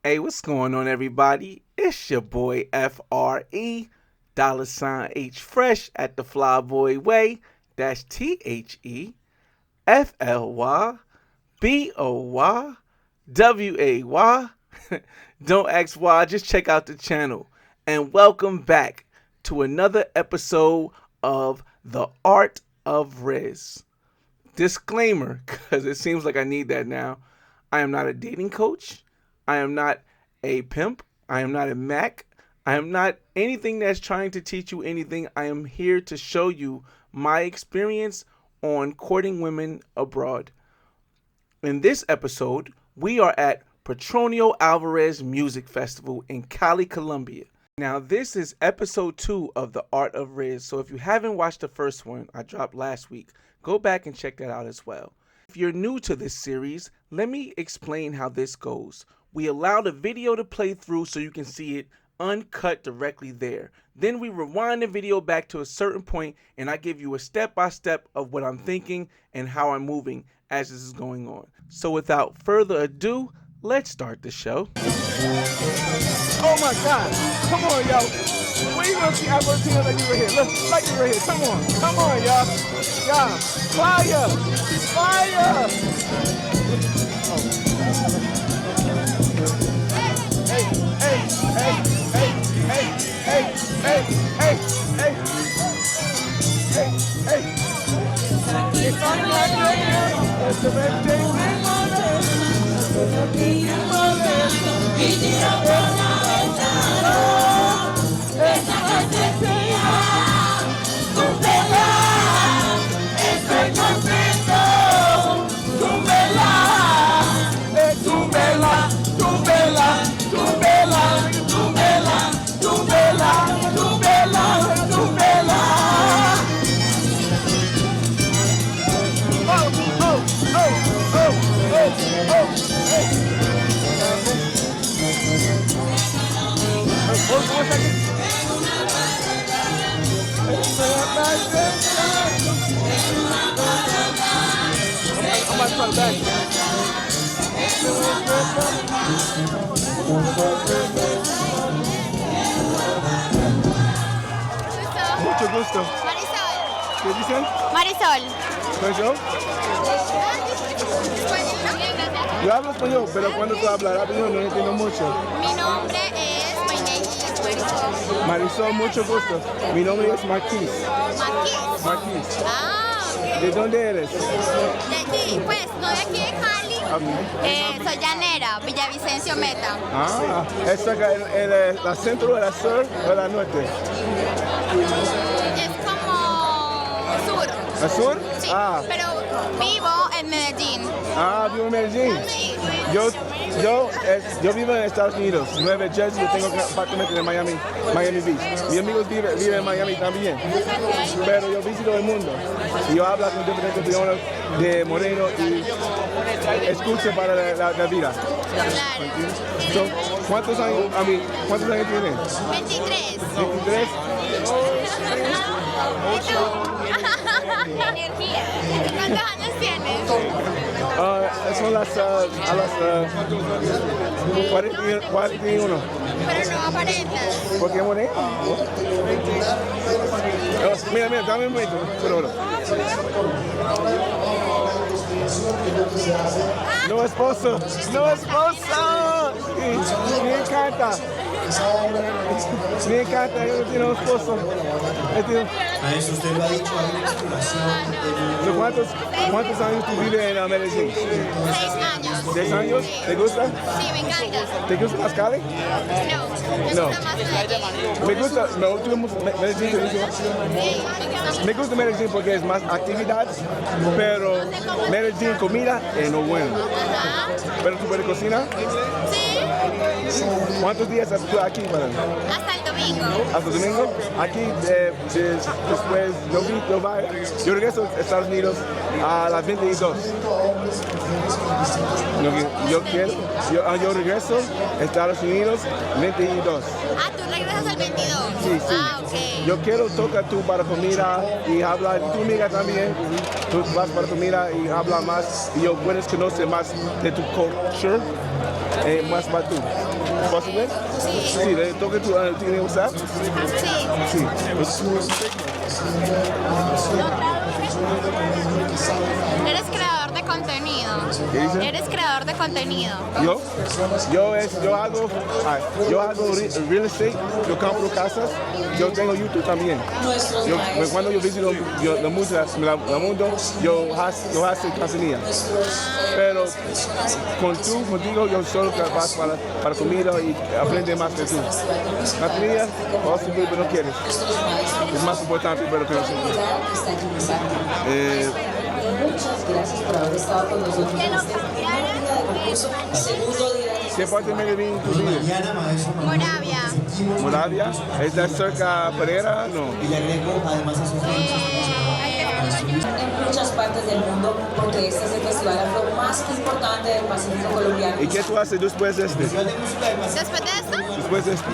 Hey, what's going on, everybody? It's your boy FRE, $H Fresh at the Flyboy Way. That's THEFLYBOYWAY. Don't ask why, just check out the channel. And welcome back to another episode of The Art of Rizz. Disclaimer, because it seems like I need that now. I am not a dating coach. I am not a pimp. I am not a Mac. I am not anything that's trying to teach you anything. I am here to show you my experience on courting women abroad. In this episode, we are at Petronio Alvarez Music Festival in Cali, Colombia. Now, this is episode 2 of The Art of Rizz. So if you haven't watched the first one I dropped last week, go back and check that out as well. If you're new to this series, let me explain how this goes. We allow the video to play through so you can see it uncut directly there. Then we rewind the video back to a certain point and I give you a step-by-step of what I'm thinking and how I'm moving as this is going on. So without further ado, let's start the show. Oh my God, come on, y'all. When you gonna see Albertino like you were here? Look, like you were here. Come on, y'all. Y'all, fire. Mucho gusto. Marisol. ¿Qué dicen? Marisol. ¿Soy yo? Yo hablo español, pero cuando tú hablas rápido no entiendo mucho. Mi nombre es, my name is Marisol. Marisol, mucho gusto. Mi nombre es Marquis. Marquis. Ah, ok. ¿De dónde eres? De aquí, pues, no de aquí de Cali. Soy llanera, Villavicencio Meta. Ah, ¿es acá el centro, el sur o el norte? Es como sur. ¿El sur? Sí, Ah. pero vivo en Medellín. Ah, vivo en Medellín. Sí. Yo vivo en Estados Unidos, Nueva Jersey, yo tengo apartamento en Miami Beach. Mis amigos viven en Miami también, pero yo visito el mundo. Y yo hablo con diferentes idiomas de moreno y escucho para la vida. Claro. So, ¿cuántos años tienes? 23. 23. Energía. ¿Cuántos años tienes? Son a las 41. Pero no aparentas. ¿Por qué moreno? Mira, dame un momento. No esposo. Me encanta, yo no tengo esposo. Maestro, usted lo ha dicho, hay una exploración. ¿Cuántos años tú vives en Medellín? 6 años. 6 años? Sí. ¿Te gusta? Sí, me encanta. ¿Te gusta más Cali? No, No. me gusta más Medellín. Me gusta Medellín. Sí, Me gusta Medellín porque es más actividad, pero Medellín comida es no bueno. Ajá. ¿Pero tú puedes cocinar? Sí, ¿Cuántos días estás tú aquí, madam? hasta el domingo. ¿Hasta el domingo? Aquí después yo regreso a Estados Unidos a las 22. Yo regreso a Estados Unidos 22. Ah, tú regresas el 22. Sí. Ah, ok. Yo quiero tocar tú para comida y hablar, tu amiga también. Tú vas para comida y hablar más y yo puedes conocer más de tu culture, más para tú. ¿Posible? Sí. Sí, ¿le toque tu tiene WhatsApp? Sí. Sí. Eres creador de contenido. ¿Qué dice? Eres creador de contenido. Yo hago real estate, yo compro casas, yo tengo YouTube también. Cuando yo visito la mundo, yo hago contenido. Pero contigo yo solo vas para comida y aprende más de tú. La comida, pero no quieres. Es más importante, pero que no se Muchas gracias por haber estado con nosotros en este segundo día. ¿Qué parte de Medellín tú vives? Moravia. ¿Moravia? ¿Está cerca Pereira? No. En muchas partes del mundo, porque este es el festival afro más importante del Pacífico colombiano. ¿Y qué tú haces después de este? ¿Después de esto? Después de este.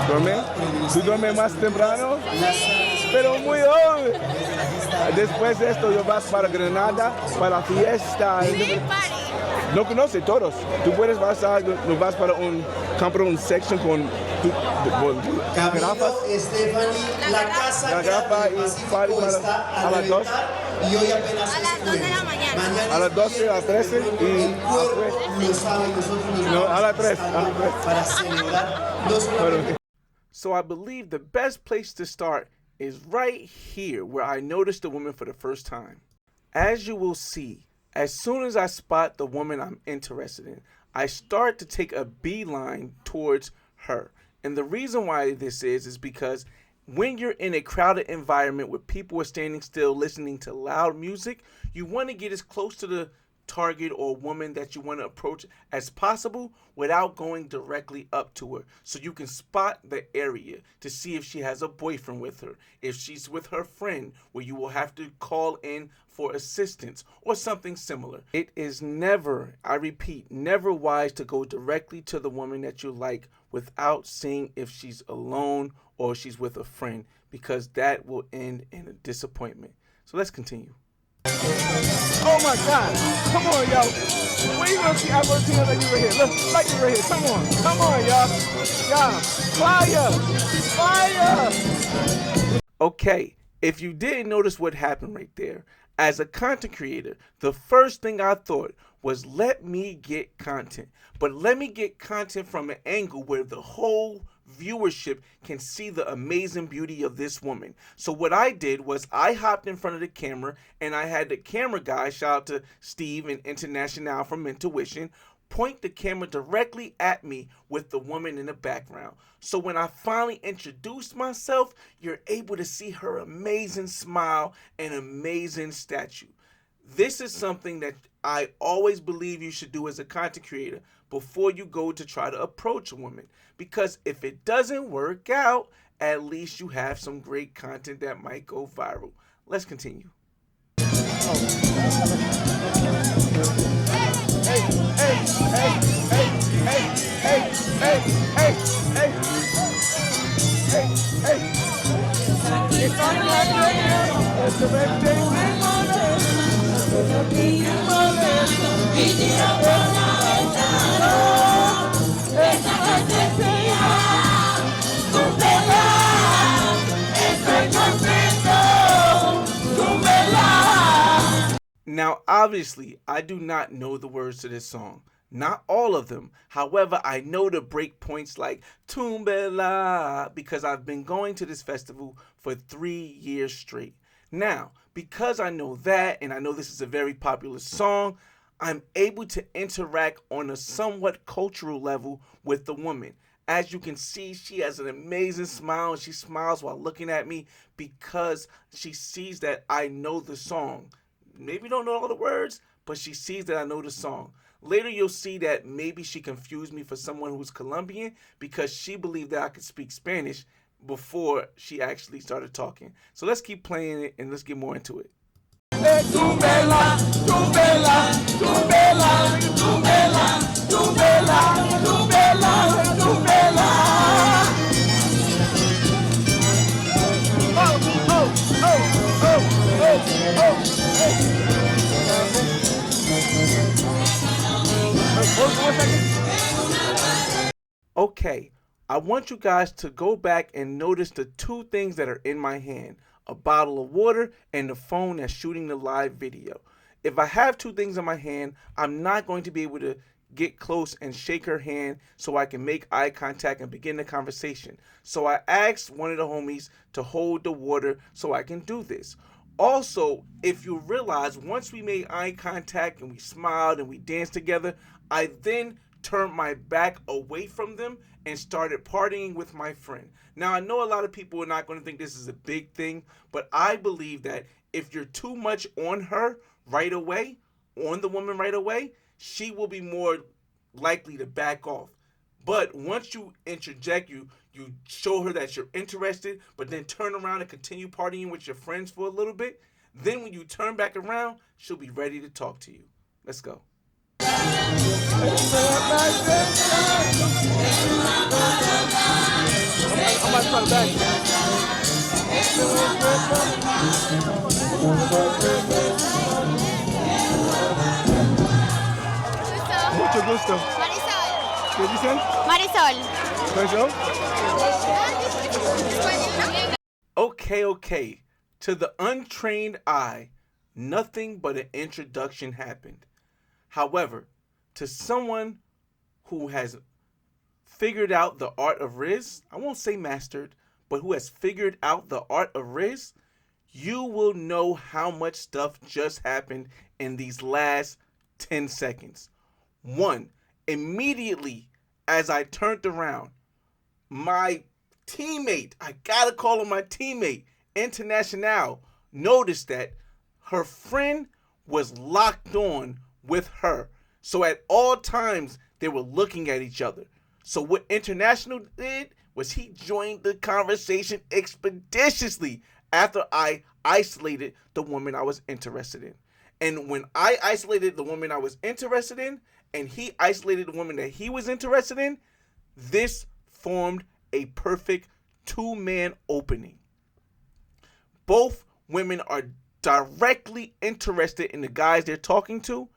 ¿Duerme? ¿Tú duermes más temprano? Pero muy joven. Después de esto, yo vas para Granada, para la fiesta. Sí, party. No conoce todos. Tú puedes vas para comprar un section con garrafas. La casa La garrafa y party a las 2. Y hoy apenas A las 2 de la mañana. A las 12, a las 13 y no, a las 3. Para celebrar So I believe the best place to start is right here where I noticed the woman for the first time. As you will see, as soon as I spot the woman I'm interested in, I start to take a beeline towards her. And the reason why this is because when you're in a crowded environment where people are standing still listening to loud music, you want to get as close to the target or woman that you want to approach as possible without going directly up to her, so you can spot the area to see if she has a boyfriend with her, if she's with her friend where you will have to call in for assistance or something similar. It is never, I repeat, never wise to go directly to the woman that you like without seeing if she's alone or she's with a friend, because that will end in a disappointment. So let's continue. Oh my God! Come on, y'all! Where you gonna see I want to see her like you right here? Look, like you right here. Come on, y'all! Y'all, fire! Okay, if you didn't notice what happened right there, as a content creator, the first thing I thought was let me get content, but let me get content from an angle where the whole viewership can see the amazing beauty of this woman. So what I did was I hopped in front of the camera and I had the camera guy, shout out to Steve and International from Intuition, point the camera directly at me with the woman in the background. So when I finally introduced myself, you're able to see her amazing smile and amazing statue. This is something that I always believe you should do as a content creator before you go to try to approach a woman. Because if it doesn't work out, at least you have some great content that might go viral. Let's continue. Now, obviously, I do not know the words to this song. Not all of them. However, I know the break points like Tumbela because I've been going to this festival for 3 years straight. Now, because I know that and I know this is a very popular song, I'm able to interact on a somewhat cultural level with the woman. As you can see, she has an amazing smile and she smiles while looking at me because she sees that I know the song. Maybe don't know all the words, but she sees that I know the song. Later, you'll see that maybe she confused me for someone who's Colombian because she believed that I could speak Spanish before she actually started talking. So let's keep playing it and let's get more into it. Tumbela, tumbela, tumbela, tumbela, tumbela, tumbela, tumbela. Oh, oh, oh, oh, oh, oh. Okay, I want you guys to go back and notice the two things that are in my hand: a bottle of water and the phone that's shooting the live video. If I have two things in my hand, I'm not going to be able to get close and shake her hand so I can make eye contact and begin the conversation. So I asked one of the homies to hold the water so I can do this. Also, if you realize, once we made eye contact and we smiled and we danced together, I then turned my back away from them and started partying with my friend. Now, I know a lot of people are not going to think this is a big thing, but I believe that if you're too much on her right away, on the woman right away, she will be more likely to back off. But once you interject, you show her that you're interested, but then turn around and continue partying with your friends for a little bit, then when you turn back around, she'll be ready to talk to you. Let's go. Mucho gusto. Marisol. ¿Qué dicen? Marisol. Okay. To the untrained eye, nothing but an introduction happened. However, to someone who has figured out the art of Rizz, I won't say mastered, but who has figured out the art of Rizz, you will know how much stuff just happened in these last 10 seconds. One, immediately as I turned around, my teammate, I gotta call him my teammate, International, noticed that her friend was locked on with her. So at all times, they were looking at each other. So what International did was he joined the conversation expeditiously after I isolated the woman I was interested in. And when I isolated the woman I was interested in, and he isolated the woman that he was interested in, this formed a perfect two-man opening. Both women are directly interested in the guys they're talking to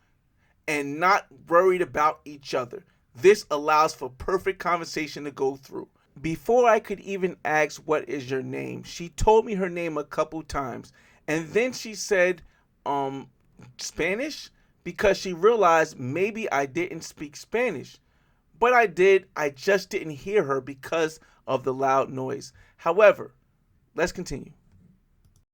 and not worried about each other. This allows for perfect conversation to go through. Before I could even ask, "What is your name?" she told me her name a couple times, and then she said, Spanish, because she realized maybe I didn't speak Spanish. But I did, I just didn't hear her because of the loud noise. However, let's continue.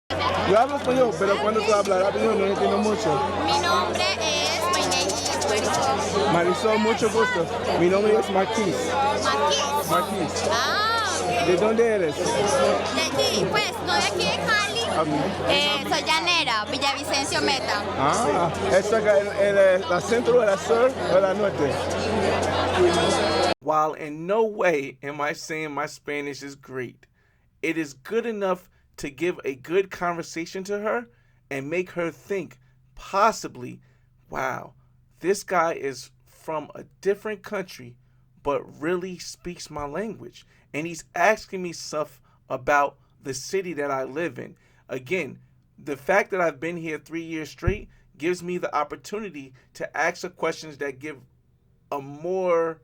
Yo hablo español, pero cuando tú hablas rápido no entiendo mucho. Mi nombre es, my name is Marisol. Marisol, mucho gusto. Mi nombre es Marquis. Marquis. Marquis. Ah, ¿De dónde eres? de aquí, pues, no de aquí de Cali. Soy llanera, Villavicencio Meta. Ah, ¿es acá el centro, el sur o el norte? While in no way am I saying my Spanish is great, it is good enough to give a good conversation to her and make her think, possibly, wow, this guy is from a different country but really speaks my language. And he's asking me stuff about the city that I live in. Again, the fact that I've been here 3 years straight gives me the opportunity to ask her questions that give a more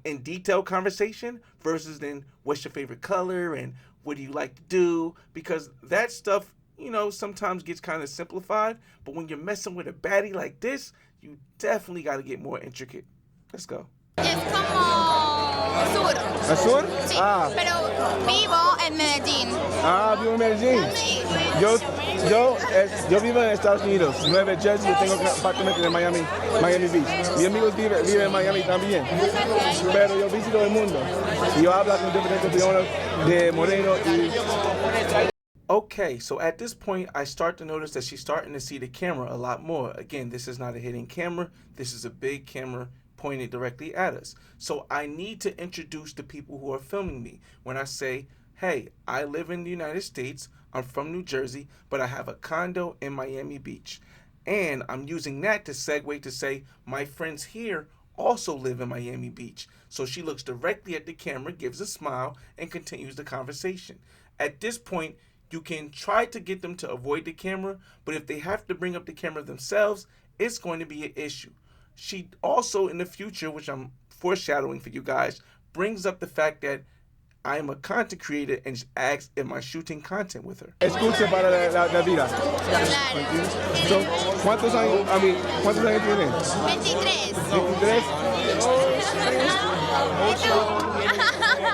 in detail conversation versus then what's your favorite color and what do you like to do, because that stuff, sometimes gets kind of simplified, but when you're messing with a baddie like this, you definitely got to get more intricate. Let's go. Es como sur. ¿El sur? Sí, Ah. pero vivo en Medellín. Ah, vivo en Medellín. Sí. Yo vivo en Estados Unidos, Nueva Jersey, yo tengo apartamento en Miami Beach. Mis amigos viven en Miami también, pero yo visito el mundo. Yo hablo con diferentes personas de moreno y... Okay, so at this point, I start to notice that she's starting to see the camera a lot more. Again, this is not a hidden camera. This is a big camera pointed directly at us. So I need to introduce the people who are filming me. When I say, hey, I live in the United States, I'm from New Jersey, but I have a condo in Miami Beach. And I'm using that to segue to say, my friends here also live in Miami Beach. So she looks directly at the camera, gives a smile, and continues the conversation. At this point, you can try to get them to avoid the camera, but if they have to bring up the camera themselves, it's going to be an issue. She also, in the future, which I'm foreshadowing for you guys, brings up the fact that I am a content creator and asks, am I shooting content with her? Escuche para la vida. Claro. So, ¿cuántos años tienen? 23.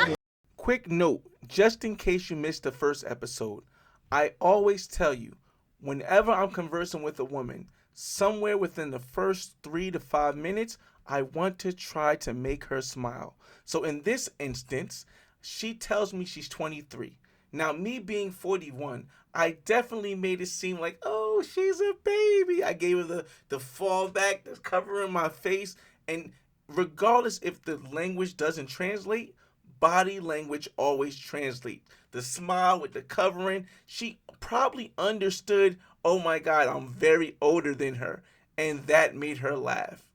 23. Quick note, just in case you missed the first episode, I always tell you, whenever I'm conversing with a woman, somewhere within the first 3 to 5 minutes, I want to try to make her smile. So in this instance, she tells me she's 23. Now, me being 41, I definitely made it seem like, oh, she's a baby. I gave her the fall back that's covering my face. And regardless if the language doesn't translate, body language always translates. The smile with the covering, she probably understood, oh my God, I'm very older than her. And that made her laugh.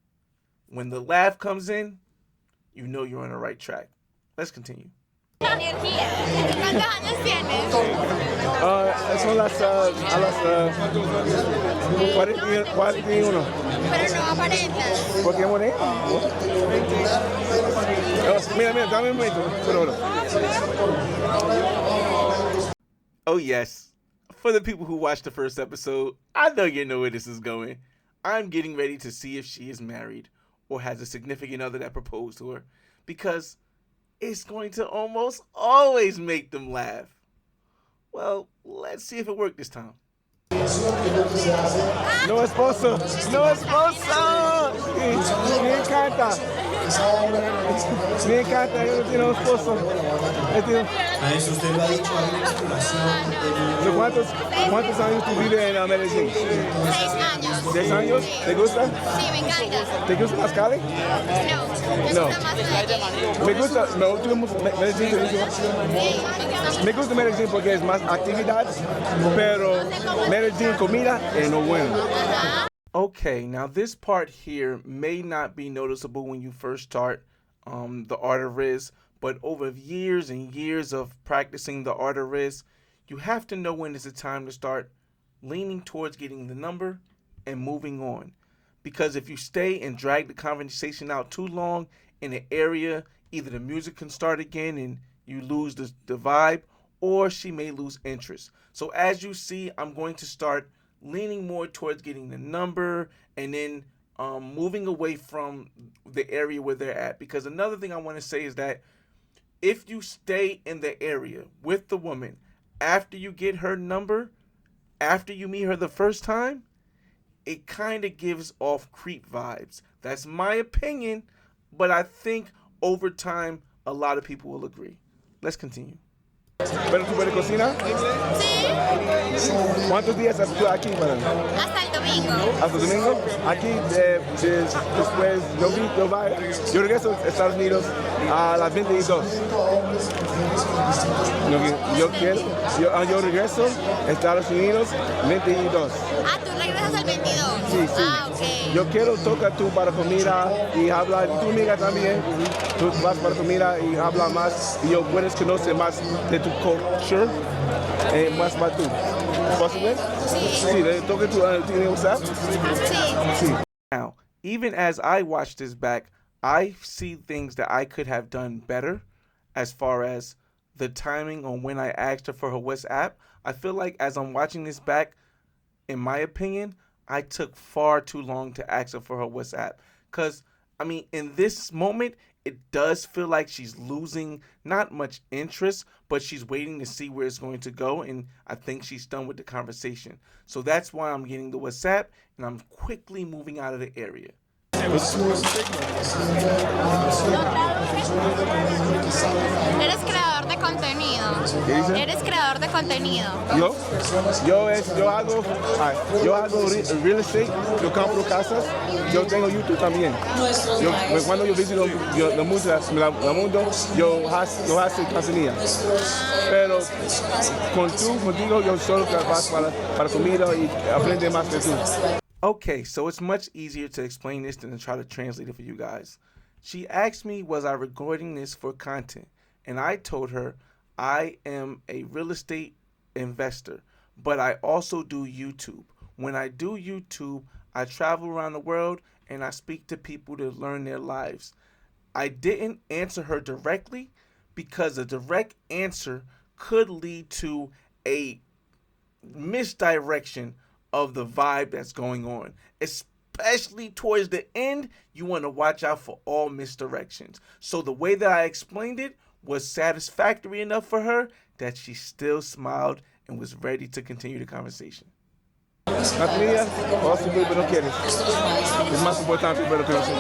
When the laugh comes in, you know you're on the right track. Let's continue. Energía. ¿Cuántos años tienes? Son a las 41. Pero no aparentas. ¿Por qué moré? Mira, dame un momento. Oh yes, for the people who watched the first episode, I know you know where this is going. I'm getting ready to see if she is married or has a significant other that proposed to her, because it's going to almost always make them laugh. Well, let's see if it worked this time. No esposo. Me encanta. Yo no tengo esposo. Maestro, usted lo ha dicho, hay una exploración ¿Cuántos años tú vives en Medellín? 6 años. 6 años. ¿Te gusta? Sí, me encanta. ¿Te gusta más Cali? No, me gusta más Medellín. Me gusta, Medellín. Me gusta Medellín porque es más actividad, pero Medellín comida es no bueno. Okay, now this part here may not be noticeable when you first start the art of Rizz, but over years and years of practicing the art of Rizz, you have to know when is the time to start leaning towards getting the number and moving on. Because if you stay and drag the conversation out too long in an area, either the music can start again and you lose the vibe, or she may lose interest. So as you see, I'm going to start leaning more towards getting the number and then moving away from the area where they're at. Because another thing I want to say is that if you stay in the area with the woman after you get her number, after you meet her the first time, it kind of gives off creep vibes. That's my opinion, but I think over time a lot of people will agree. Let's continue. ¿Pero tú puedes cocinar? Sí, ¿Cuántos días estás tú aquí, madame? hasta el domingo. ¿Hasta el domingo? Aquí, después, yo regreso a Estados Unidos a las 22. Yo regreso a Estados Unidos 22. Ah, tú regresas el 22. Sí. Ah, ok. Yo quiero tocar tú para comida y hablar, tu amiga también. Tú vas para comida y habla más y yo puedes conocer más de tu culture, más para tú. ¿Posible? Sí, toca tú, ¿tienes WhatsApp? Sí. Sí. Now, even as I watch this back, I see things that I could have done better as far as the timing on when I asked her for her WhatsApp. I feel like as I'm watching this back, in my opinion, I took far too long to ask her for her WhatsApp. Because, I mean, in this moment, it does feel like she's losing not much interest, but she's waiting to see where it's going to go. And I think she's done with the conversation. So that's why I'm getting the WhatsApp and I'm quickly moving out of the area. Eres creador de contenido. ¿Qué dice? Eres creador de contenido. Yo hago real estate, yo compro casas, yo tengo YouTube también. Cuando yo visito el mundo, yo hago contenido. Pero contigo yo solo trabajo para comida y aprende más de tú. Okay, so it's much easier to explain this than to try to translate it for you guys. She asked me, was I recording this for content? And I told her, I am a real estate investor, but I also do YouTube. When I do YouTube, I travel around the world and I speak to people to learn their lives. I didn't answer her directly because a direct answer could lead to a misdirection of the vibe that's going on. Especially towards the end, you want to watch out for all misdirections. So the way that I explained it was satisfactory enough for her that she still smiled and was ready to continue the conversation. La comida, o si tú no quieres. Es más importante pero que no se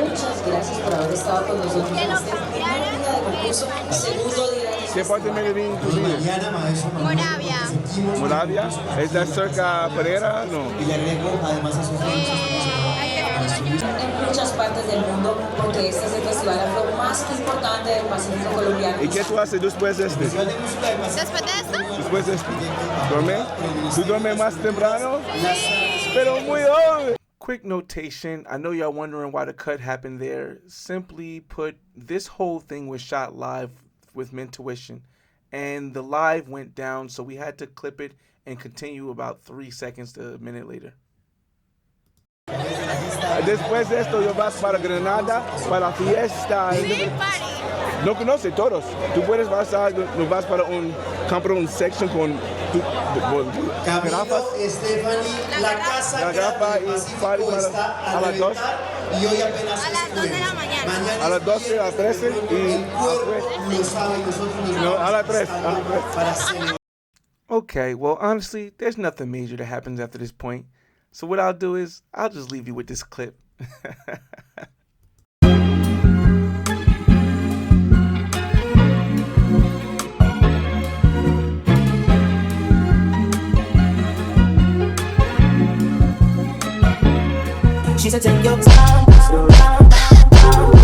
Muchas gracias por haber estado con nosotros en este primer día de concurso, segundo día de ¿Qué parte de Medellín tú vives? Moravia. Moravia. ¿Está cerca Pereira? No. en muchas partes del mundo porque este es el festival afro más importante del Pacífico colombiano. ¿Y qué tú haces después de este? ¿Después de esto? Después de este. ¿Duerme? ¿Tú duermes más temprano? Pero muy joven. Quick notation, I know y'all wondering why the cut happened there. Simply put, this whole thing was shot live with Mentuition, and the live went down, so we had to clip it and continue about 3 seconds to a minute later. Después de esto, yo vas para Granada, para la fiesta. Sí, party. No conoce todos. Tú puedes pasar, no vas para comprar un section con Camilo, Stephanie, la casa la gafa y party está a las 2. Y hoy apenas A las 2 de la mañana. A las 12, a las 13 y lo sabe, nosotros nos no, a las 3. para celebrar. Okay, well, honestly, there's nothing major that happens after this point. So what I'll do is, I'll just leave you with this clip. She said, take your time, slow down,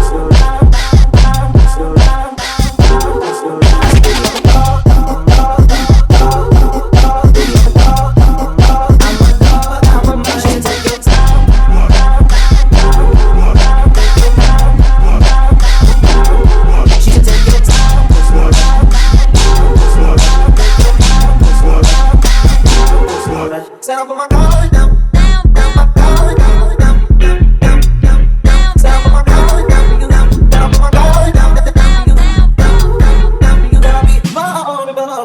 slow down, slow down, slow down. Set up on my car down.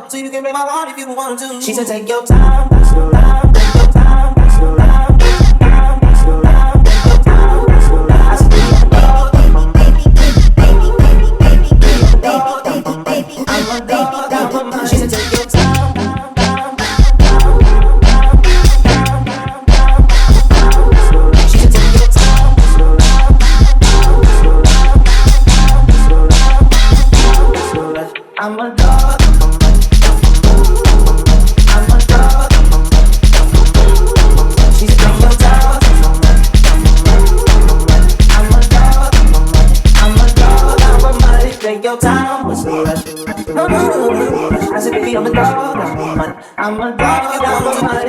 So you can make my heart if you want to. She said, take your time, slow down, take your time, slow down, slow down, take your time, slow down. I said, I'm a dog. She said, take your time. She said, take your time, slow down, slow down. I'm a dog. Take your time, what's the rush? No, I said, baby, I'm a dog, I'm a dog, you down tonight.